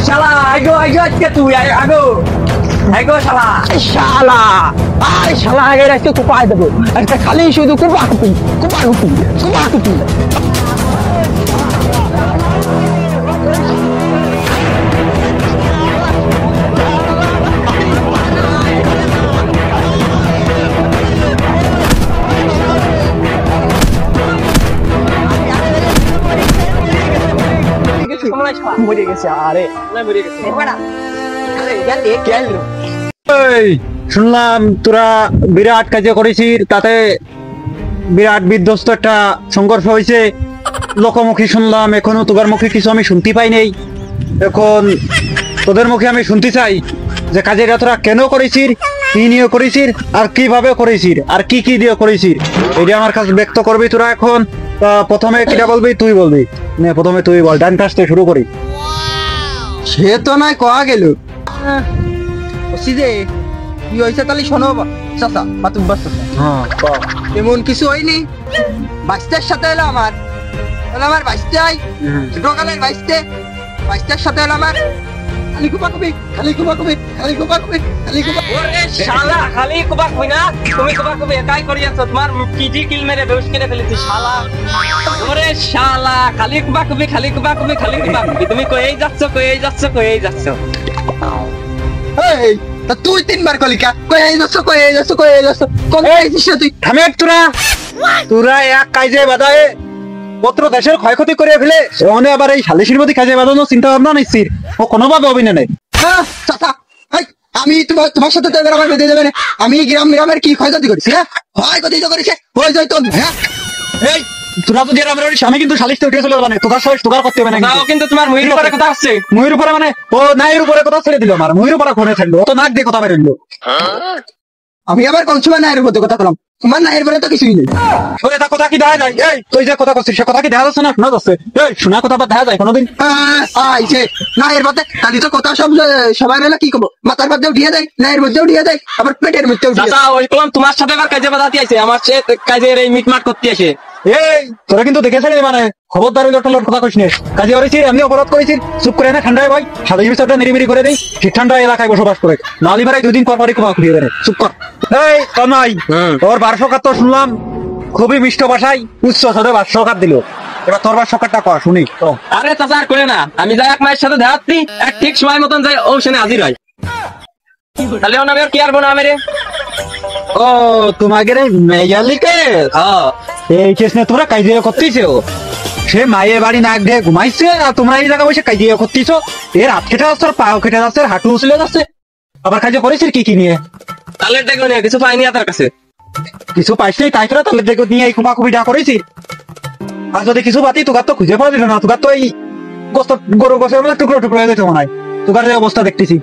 শালা আগো আগো আজকে তুই আগো আগো শালা শালা আরে শালা আগে রাখতে কোপায় দেবো একটা খালি শুধু কোপাকুপি কোপাকুপি কোপাকুপি মরে গেছে আরে মরে গেছে শুনলাম তোরা বিরাট কাজে করেছিস, তাতে বিরাট বিধ্বস্ত একটা সংঘর্ষ হয়েছে। লোকমুখী শুনলাম, এখনো তোদের মুখে কিছু আমি শুনতে পাই নাই। এখন তোদের মুখে আমি শুনতে চাই যে কাজেটা তোরা কেন করেছিস, কি নিয়ে করেছিস, আর কিভাবে করেছিস, আর কি কি দিয়ে করেছিস, এটা আমার কাছে ব্যক্ত করবি তোরা। এখন প্রথমে কিটা বলবি, তুই বলবি। প্রথমে তুই বল, ডান কাছ থেকে শুরু করি। সে তো নয় কয়া গেল যে কি হয়েছে তাহলে শোনো চাচা বা তুমি এমন কিছু হয়নি। বাইশটার সাথে এলো আমার বাইশতে আই ছোটকালের বাইশটার সাথে এলো আমার খালি কুপাকুপি খালি কুপাকুপি খালি কুপাকুপি খালি কুপাকুপি। শালা খালি কুপাকুপি না, তুমি কুপাকুপি একাই করি আছো, তোমার কিজি কিল মেরে বেউস করে ফেলেছি শালা। ওরে শালা খালি কুপাকুপি খালি কুপাকুপি খালি কুপাকুপি, তুমি কই যাচ্ছ। এই তা তুই তিনবার কলিকা কই যাচ্ছ কোন আইছিস তুই? থামে তোরা এক কাজে বাধায় পত্র দেশের ক্ষয়ক্ষতি করে ফেলে ওখানে আবার এই সালিশির মধ্যে কাজে বাঁধানোর চিন্তা ভাবনা নিচ্ছিস, ও কোনোভাবে অভিনয় নেই। আমি তোমার সাথে গ্রামের বেঁধে যাবে না। আমি গ্রামের কি ক্ষয়ক্ষতি করেছি? হ্যাঁ ক্ষয়ক্ষতি তো করেছে ওই জয় তো। হ্যাঁ এই তোরা তো গ্রামের আমি কিন্তু সালিশতে উঠে চলে যাবে, তোর সাহস তোর করতে হবে না। কিন্তু তোমার ময়ূর উপরে কথা আসছে, ময়ূর উপরে মানে ও নায়ের উপরে কথা ছেড়ে দিল, আমার ময়ূর উপরে ফোনে থাকলো, ও তো নাক দিয়ে কথা বেরোলো। আমি আবার কোন সময় নায়ের উপরে কথা বললাম, তোমার নায়ের উপরে তো কিছুই নেই। ওরে তা কথা কি দেখা যায়? এই তুই যে কথা করছিস সে কথা কি দেখা যাচ্ছে না? শোনা যাচ্ছে? এই শোনা কথা বা দেখা যায় কোনোদিন? আইছে নায়ের মধ্যে তাহলে তো কথা সব সবাই মিলে কি করবো, মাথার মধ্যেও দিয়ে দেয়, নায়ের মধ্যেও দিয়ে দেয়, আবার পেটের মধ্যেও দিয়ে দেয়। ওই কলম তোমার সাথে আবার কাজে বাধাতে আছে, আমার সে কাজের এই মিটমাট করতে আসে। এই তোরা কিন্তু দেখেছিস মানে খবরদারি লোট কথা কইস নে। কাজে করেছি এমনি অপরাধ করেছিস, চুপ করে না ঠান্ডায় ভাই সাদা বিষয়টা নিরিবিরি করে দেই, ঠিক ঠান্ডা এলাকায় বসবাস করে নালি ভাই 2 দিন পর পরই ক্ষমা করিয়ে দেয়। চুপ কর। এই তন্ময় তোর 1200 তো শুনলাম খুবই মিষ্ট ভাষায় উচ্চ স্বরে 1200 দিল, এবার তোর 1200 কর শুনি তো। আরে চাচা আর করে না, আমি যাই এক মায়ের সাথে দেখাচ্ছি, এক ঠিক সময় মতন যাই ও সেনে হাজির হয়, তাহলে ও নামে কি আর বোনা মেরে। ও তোমাকে মেয়ালিকে এই কেস নিয়ে তোমরা কাজিয়া করতেছো, সে মায়ের বাড়ি নাক দিয়ে ঘুমাইছে আর তোমরা এই জায়গা বসে কাজিয়া করতেছো। এর হাত কেটে যাচ্ছে, পাও কেটে যাচ্ছে, হাঁটু উচলে যাচ্ছে, আবার কাজে করেছিস কি নিয়ে? তাহলে দেখো না কিছু পাইনি তার কাছে, কিছু পাইস নাই তাই তোরা তাহলে দেখো নিয়ে এই কুপাকুপিটা করেছিস। আর যদি কিছু বাতি তোকার তো খুঁজে পাওয়া যেত না, তোকার তো এই গরু গোসের মধ্যে টুকরো টুকরো হয়ে গেছে মনে হয়, তোকার যে অবস্থা দেখতেছি।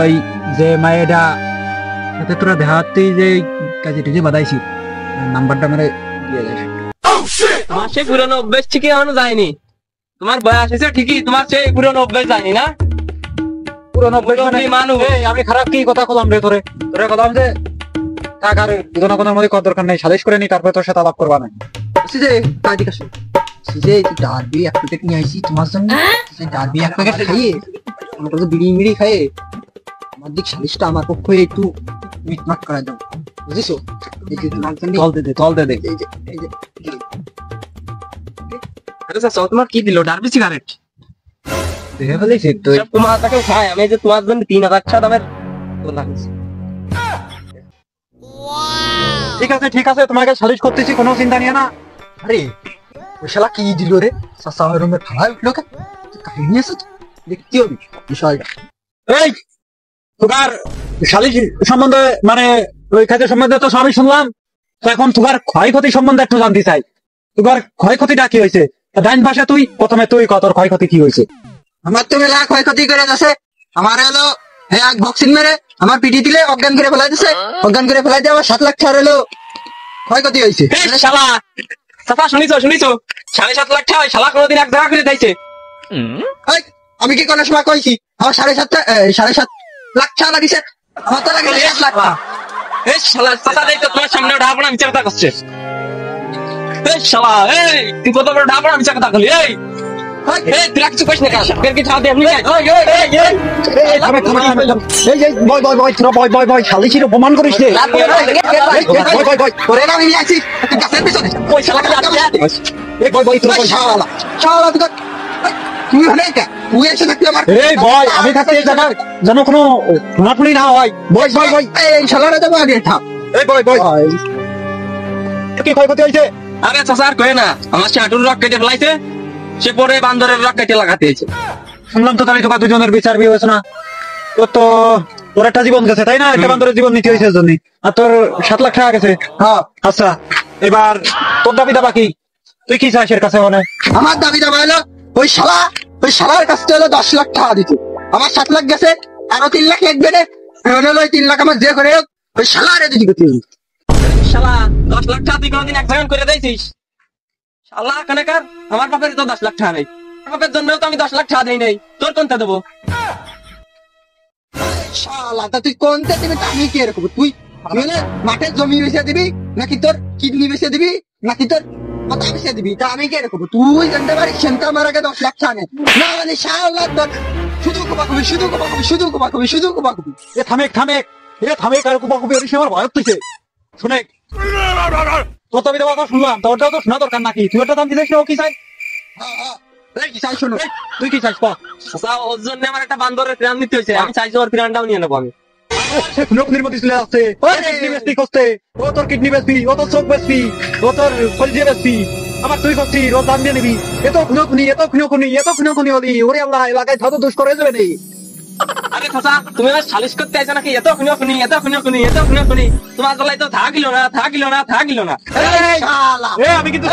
ওই যে মায়েরা সাথে তোরা দেখাতেই যে কাজে টেজে বাদাইছি, নাম্বারটা মানে দিয়ে দেয়। তোমার সেই পুরনো অভ্যেস ঠিকই এখনো যায়নি, তোমার বয়স হয়েছে ঠিকই, তোমার সেই পুরনো অভ্যেস যায়নি না। পুরনো অভ্যেস মানে মানুষ আমি খারাপ কি কথা বললাম রে তোরে? তোরে কথা যে থাক আর দুজনের কথার মধ্যে কত দরকার নেই, সালিশ করে নি তারপরে তোর সাথে আলাপ করবা না। যে কাজী কাছে যে ডারবি এক প্যাকেট নিয়ে আইছি তোমার জন্য, ডারবি এক প্যাকেট খাইয়ে আমার তো বিড়ি মিড়ি খাইয়ে আমার দিক সালিশটা আমার পক্ষে একটু মিটমাট করা দাও, বুঝেছো? তল দে এই যে আরে স্যার তোমার কি দিল? ডারবি সিগারেট দেখে ফেলেছি তুই। তোমার তাকে খাই আমি, যে তোমার জন্য 3000 টাকা দামের লাগিয়েছি। ঠিক আছে তোমাকে সালিশ করতেছি, কোনো চিন্তা নিয়ে না। আরে ওই শালা কি দিল রে? চাচা ওই রুমে ফালাই উঠলো কেন? কাহিনী আছে তো, দেখতে হবে বিষয়টা। এই তোকার সালিশ সম্বন্ধে মানে ওই কাজের সম্বন্ধে তো সবই শুনলাম, তো এখন তোকার ক্ষয়ক্ষতি সম্বন্ধে একটু জানতে চাই। তোকার ক্ষয়ক্ষতিটা কি হয়েছে? ডাইন পাশে তুই প্রথমে তুই কত ক্ষয়ক্ষতি কি হয়েছে? আমার তো মেলা ক্ষয়ক্ষতি করে গেছে। আমার হলো এক বক্সিং মেরে আমার পিটি দিলে অজ্ঞান করে ফেলাই দিছে, অজ্ঞান করে ফেলাই দিয়ে আমার 7 লাখ টাকা হলো ক্ষয়ক্ষতি হয়েছে। শালা চাচা শুনিছো 7.5 লাখ টাকা শালা কোনোদিন এক জায়গা করে দিয়েছে। আমি কি কোনো সময় কইছি আমার 7.5 লাখ টাকা লাগিছে? আমার তো লাগে 1 লাখ টাকা। এই শালা চাচা দেই তো তোমার সামনে ঢাপনা বিচার কথা করছে। এই শালা এই তুই কত বড় ঢাপনা বিচার কথা করলি? এই এই তুই কিছু কইস না কেন ফের কি ছাড় দে এমনি শালিশির অপমান করিস রে তোরে না আমি আছি তুই গাছের পিছনে ওই শালা শালা শালা তুই হলে কে তুই এসে থাকবি আমার এই বয় আমি থাকতে এই জায়গা যেন কোনো ঘোরাফুরি না হয় বয় বয় বয় এই শালাটা যাবো আগে থাক এই বয় বয় কি ক্ষয়ক্ষতি হয়েছে আরে চাচা আর কই না আমার চাটুর রক কেটে ফেলাইছে সে পরে বান্দরের রক কেটে লাগাতে হয়েছে শুনলাম তো তাহলে তোকা দুজনের বিচার বিবেচনা তোর একটা জীবন গেছে তাই না একটা বান্দরের জীবন নিতে হয়েছে জন্য আর তোর 7 লাখ টাকা গেছে হ্যাঁ আচ্ছা এবার তোর দাবি দাবা কি তুই কি চাস এর কাছে মানে আমার দাবি দাবা হলো ওই শালার কাছ থেকে হলো 10 লাখ টাকা দিতে আমার 7 লাখ গেছে আরো 3 লাখ লাগবে রে এখন হলো 3 লাখ আমার যে করে হোক ওই শালারে দিতে গতি শালা 10 লাখ টাকা তুই কোনদিন এক জায়গায় করে দিয়েছিস শালা কানেকার আমার বাপের তো 10 লাখ টাকা নেই আমার বাপের জন্যও তো আমি 10 লাখ টাকা দেই নাই তোর কোনটা দেবো শালা তা তুই কোনটা দিবি তা আমি কি এরকম তুই মানে মাঠের জমি বেচে দিবি নাকি তোর কিডনি বেচে দিবি নাকি তোর কথা বেচে দিবি তা আমি কি এরকম তুই জানতে পারিস সেন্টা আমার আগে 10 লাখ টাকা নে না মানে শালা তোর শুধু কোপাকুবি শুধু কোপাকুবি শুধু কোপাকুবি শুধু কোপাকুবি এ থামেক আর কুপাকুপি ওর আমার ভয় হচ্ছে শুনে তোর দাবি দাবা তো শুনলাম তোরটাও তো শোনা দরকার নাকি তুই একটা দাম দিলে ও কি চাই এই কি চাই শোনো তুই কি চাইছ কর চাচা ওর জন্য আমার একটা বান্দরের প্রাণ নিতে হয়েছে আমি চাইছি ওর প্রাণটাও নিয়ে নেবো আমি সে খুনের মধ্যে চলে আসছে ও কিডনি বেচবি করতে ও তোর কিডনি বেচবি ও তোর চোখ বেচবি ও তোর কলজে বেচবি আবার তুই করছিস ও দাম দিয়ে নিবি এত খুনি হলি ওরে আল্লাহ এলাকায় ধত দুষ করে যাবে নেই আরে চাচা তুমি আমার সালিশ করতে আইছো নাকি এত খুনি তোমার গলায় তো থাকিল না এই শালা এ আমি কিন্তু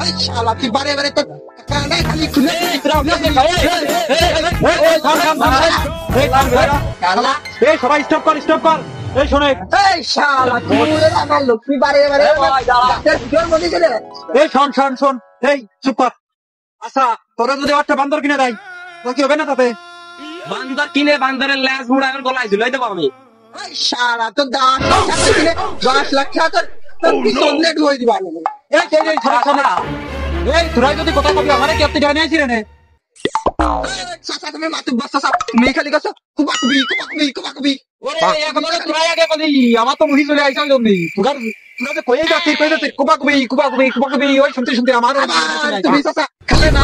এই শালা তুই বারে বারে তো কানে খালি খুলে এই সবাই স্টপ কর এই শোনে এই শালা তুই আমার লোক তুই বারে বারে গাছের ভিতর মধ্যে চলে এই শোন এই চুপ কর আচ্ছা তোরা যদি একটা বান্দর কিনে দেয় তো কি হবে না তাতে বান্দর কিনে বান্দরের ল্যাজ মুড়া আমার গলায় ঝুলাই দেবো আমি এই শালা তো 10 লাখ টাকা তোর পিছনে ঢুই দিবা এই এই তোরাই যদি কথা কবি আমারে কি আপনি জানে আছিস রে চাচা তুমি মাতু বাস চাচা তুমি খালি গাছ কুবাকুবি ওরে এখন তোরাই আগে বলি আমার তো মুহি চলে আইছা জমি তোরা যে কইয়ে যাচ্ছিস কুবাকুবি ওই শুনতে আমার তুমি চাচা খালি না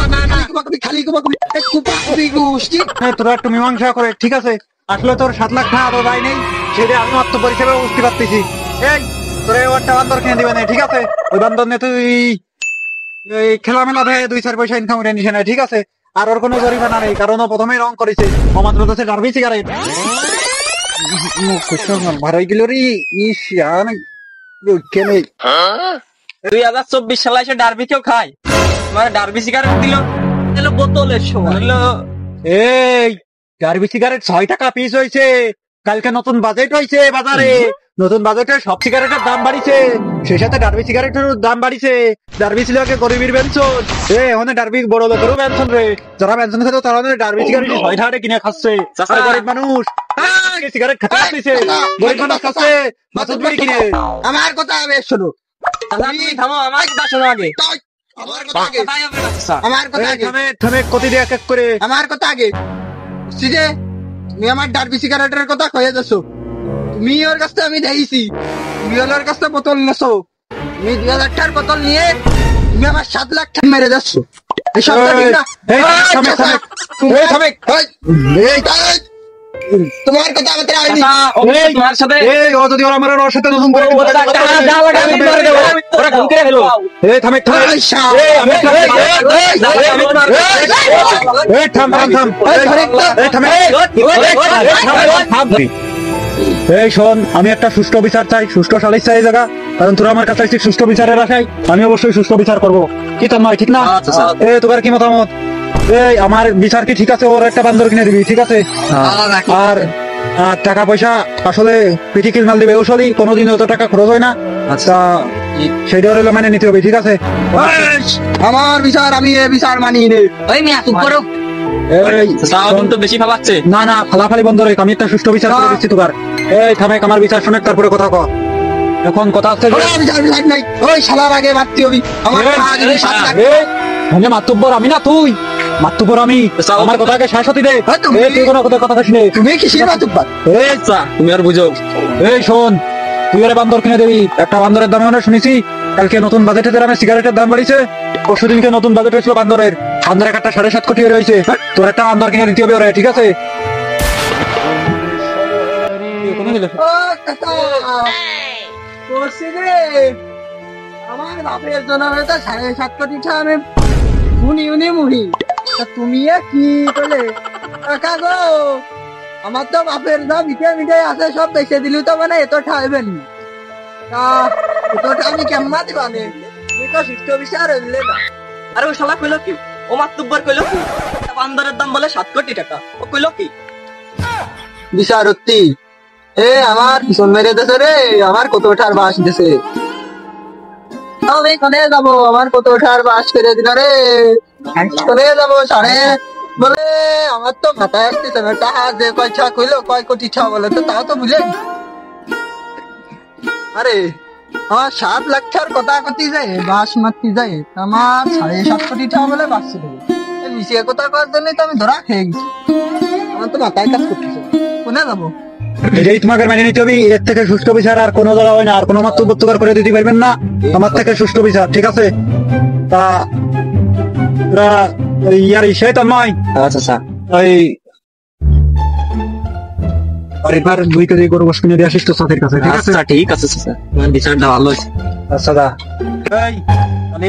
কুবাকুবি গোষ্ঠী তোরা একটু মীমাংসা করে ঠিক আছে আসলে তোর 7 লাখ টাকা তো দায় নেই সেটা আমি আত্মপরিচয় বুঝতে পারতেছি এই তোরে একটা বান্দর কিনে দিবে না ঠিক আছে ওই বান্দর নিয়ে তুই এই খেলা মেলা ধরে 2-4 পয়সা ইনকাম করে নিস না ঠিক আছে আর ওর কোনো জরিমানা নেই কারণ ও প্রথমেই রং করেছে মাত্র তো ডারবি সিগারেট ভাড়াই গেল রে ইস কেনে 2024 সালে এসে ডারবি কেউ খায় মানে ডারবি সিগারেট দিল বোতলের সময় এই ডারবি সিগারেট 6 টাকা পিস হয়েছে কালকে নতুন বাজেট হয়েছে বাজারে নতুন বাজেটে সব সিগারেটের দাম বাড়িছে সেই সাথে ডারবি সিগারেটের দাম বাড়িছে ডারবি ছিল আগে গরিবের পেনশন ওখানে ডারবি বড় লোকেরও পেনশন রে যারা পেনশন খেতো তারা ডারবি সিগারেট 6 টাকা কিনে খাচ্ছে গরিব মানুষ সিগারেট খেতে পারছে গরিব মানুষ খাচ্ছে মাসুদ বিড়ি কিনে আমার কথা হবে শোনো তুমি থামো আমার কথা শোনো আগে আমার কথা আগে থামে কতি দিয়ে এক করে আমার কথা আগে সিজে তুমি আমার ডারবি সিগারেটের কথা কয়ে দেছো তুমি ওর কাছে আমি দেখেছি তুমি ওর কাছে বোতল নেছো তুমি 2000 টাকার বোতল নিয়ে তুমি আমার 7 লাখ টাকা মেরে যাচ্ছ এই সব ঠিক না তোমার কথা আমাদের আইনি তোমার সাথে এই ও যদি আমার ওর সাথে নতুন করে ওরা ঘুম করে ফেলো এই থামে এই আমি এই থাম এই শোন আমি একটা সুষ্ঠু বিচার চাই সুষ্ঠু সালিশ চাই জায়গা কারণ তোরা আমার কাছে সুষ্ঠু বিচারের আশায় আমি অবশ্যই সুষ্ঠু বিচার করবো কি তোর নয় ঠিক না এই তোমার কি মতামত এই আমার বিচার কি ঠিক আছে ওর একটা বান্দর কিনে দিবি ঠিক আছে আর টাকা পয়সা আসলে পিটি কিল মাল দিবে ওষুধই কোনোদিন অত টাকা খরচ হয় না আচ্ছা সেইটা হলে মানে নিতে হবে ঠিক আছে আমার বিচার আমি এ বিচার মানি নে ওই মিয়া চুপ করো তো বেশি ভাবাচ্ছে না ফালাফালি বন্ধ রেখ আমি একটা সুষ্ঠু বিচার করে দিচ্ছি তোমার এই থামে আমার বিচার শুনে তারপরে কথা কর এখন কথা হচ্ছে বিচার নাই ওই শালার আগে মারতে হবি আমার মানে মাতুব্বর আমি না তুই, মাতুব্বর আমি। আমার কথাকে শেষ হতে দে। তুই কোনো কথা শুনে তুমি কিসের মাতুব্বর? এই চা তুমি আর বুঝো। এই শোন, তুই আরে বান্দর কিনে দিবি। একটা বান্দরের দাম আমরা শুনেছি কালকে নতুন বাজেটে দামে সিগারেটের দাম বাড়িছে। পরশুদিনকে নতুন বাজেট হয়েছিল বান্দরের একটা 7.5 কোটি রয়েছে। তোর একটা বান্দর কিনে দিতে হবে ওরে, ঠিক আছে? ও কাকা, ওসিদে আমার বাপের জন্য তো 7.5 কোটি টাকা আমি মুড়ি। তা তুমি কি বলে কাকা গো, আমার তো বাপের যা মিঠে আছে সব বেঁচে দিলি তো মানে এত ঠাইবেন তা এতটা আমি কেমন দিবানে? তুমি তো শিষ্ট বিচার হইলে না। আরে ও শালা কইলো কি? ও মাতুব্বর কইলো কি? একটা বান্দরের দাম বলে 7 কোটি টাকা। ও কইলো কি? বিচারত্তি আমার পিছন মেরে দেছে রে, আমার কত ওঠার বাস দিছে। আমি কোনে যাবো, আমার কত ওঠার বাস করে দিল রে। কোনে যাবো সাড়ে বলে আমার তো মাথায় আসতেছে না। টাকা যে কয়টা কইলো কয় কোটি টাকা বলে তো তাও তো বুঝলেন। আরে আমার 7 লাখ টাকার কথা কতি যায়, বাস মারতে যায়, আমার 7.5 কোটি টাকা বলে বাস ছিল। মিশিয়ে কথা করার জন্য তো আমি ধরা খেয়ে গেছি। আমার তো মাথায় কাজ করতেছে, কোনে যাবো? এটাই তোমাকে মেনে নিতে হবে। এর থেকে সুষ্ঠু বিচার আর কোনো জায়গা হয় না, আর কোনো মাত্র করে দিতে পারবেন না আমার থেকে সুষ্ঠু বিচার, ঠিক আছে? তা ইয়ার ইসে তো নয়। আচ্ছা স্যার, ওই পরিবার 2 কেজি গরু গোশত কিনে দিয়ে আসিস তো সাথের কাছে, ঠিক আছে? আচ্ছা ঠিক আছে স্যার, তোমার বিচারটা ভালো হয়েছে। আচ্ছা দা,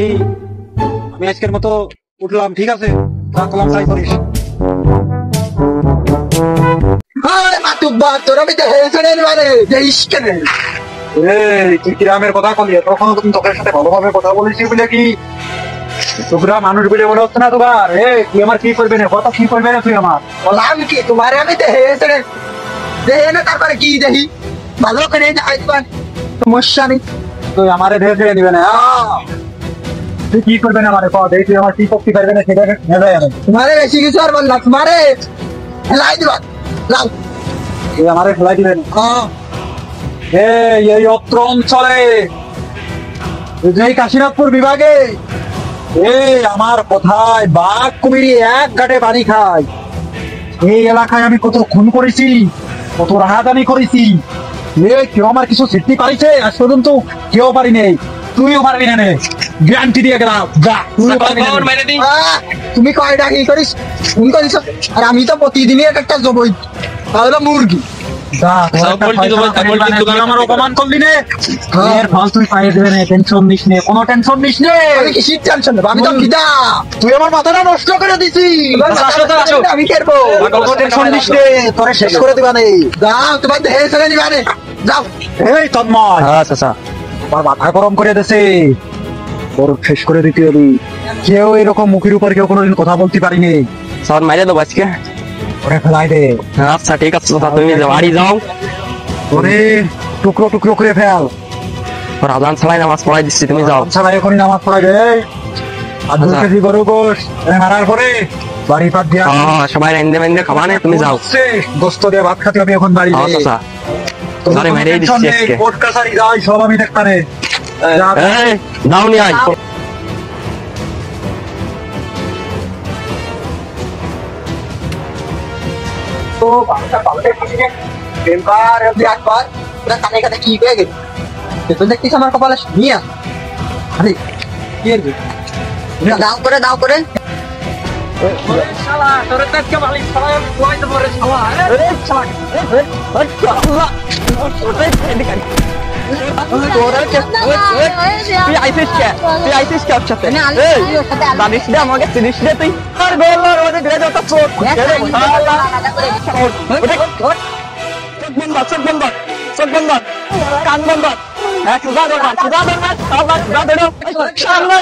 এই আমি আজকের মতো উঠলাম, ঠিক আছে? কলম চাই করিস। মাতুব্বার তোর আমি তো হেসে মানে দেশ কেন? তুই কিরামের কথা বলি, তখন তুমি তোকের সাথে ভালোভাবে কথা বলেছি বলে কি তোরা মানুষ বলে মনে হচ্ছে না তোমার? তুই আমার কি করবে না, কথা কি করবে না তুই আমার? বললাম কি তোমার আমি তো হেসে দেখে না, তারপরে কি দেখি ভালো করে যাইবার সমস্যা নেই। তুই আমারে ঢের ঢেরে দিবে না, তুই কি করবে না আমারে পদ, তুই আমার কি করতে পারবে না সেটা ভেবে আমি তোমারে বেশি কিছু আর বললাম, তোমারে হেলাই দিবা লাও। তুই আমারে ফেলাই দিবে না। এই অত্র অঞ্চলে কাশীনাথপুর বিভাগে আমার কথায় বাঘ কুমিরি এক ঘাটে পানি খায়। এই এলাকায় আমি কত খুন করেছি, কত রাহাজানি করেছি, কেউ আমার কিছু সৃষ্টি পাইছে আজ পর্যন্ত কেউ পারি নেই, তুইও পারবি না। গ্যারান্টি দিয়ে গেলাম, যা তুইও পারবি না। তুমি কয়টা কি করিস ফোন করিস? আর আমি তো প্রতিদিনই একটা জবই, তাহলে মুরগি আমার অপমান করলি নে, এর ফল তুই পাইয়ে দেবে না, টেনশন নিস নে, কোনো টেনশন নিস নে। আমি কি শীত টেনশন নেবো? আমি তো খিদা। তুই আমার মাথাটা নষ্ট করে দিছি, আমি খেলবো, টেনশন নিস নে, তোরে শেষ করে দিবা নেই। যাও তোমার দেহে ছেড়ে দিবা নে, যাও। এই তন্ময়, আচ্ছা আমার মাথা গরম করে দিছে, তোর শেষ করে দিতে হবে। কেউ এরকম মুখের উপর কেউ কোনোদিন কথা বলতে পারিনি। স্যার মাইরে দেবো আজকে। ওরে ফেলাই দে। আচ্ছা ঠিক আছে স্যার, তুমি বাড়ি যাও, ওরে টুকরো টুকরো করে ফেল। আজান ছাড়াই নামাজ পড়াই দিচ্ছি, তুমি যাও। সবাই এখনই নামাজ পড়াই দে। আর 2 কেজি গরু গোশত মারার পরে বাড়ি পাত দিয়া সবাই রেন্দে খাবা না, তুমি যাও। গোস্ত দিয়ে ভাত খাতে হবে এখন বাড়ি। আচ্ছা স্যার, মেরে দিচ্ছি আজকে। কোর্ট কাছারি যাই সব আমি দেখতে রে। যাও নি আয়। তো বাচ্চা পালটে খাসিকে বেমবার একবার পুরো কানে কানে কি হয়ে গেল? তো দেখছিস আমার কপালে নিয়া। আরে কি এর দাও করে শালা তোর কাছে ভালো শালা কই তো পরে শালা শালা তুই আইছিস কে সাথে? জানিস না আমাকে চিনিস না তুই? আর বললার মধ্যে গ্রেড তো চোট চোখ বন্ধ কান বন্ধ সামনে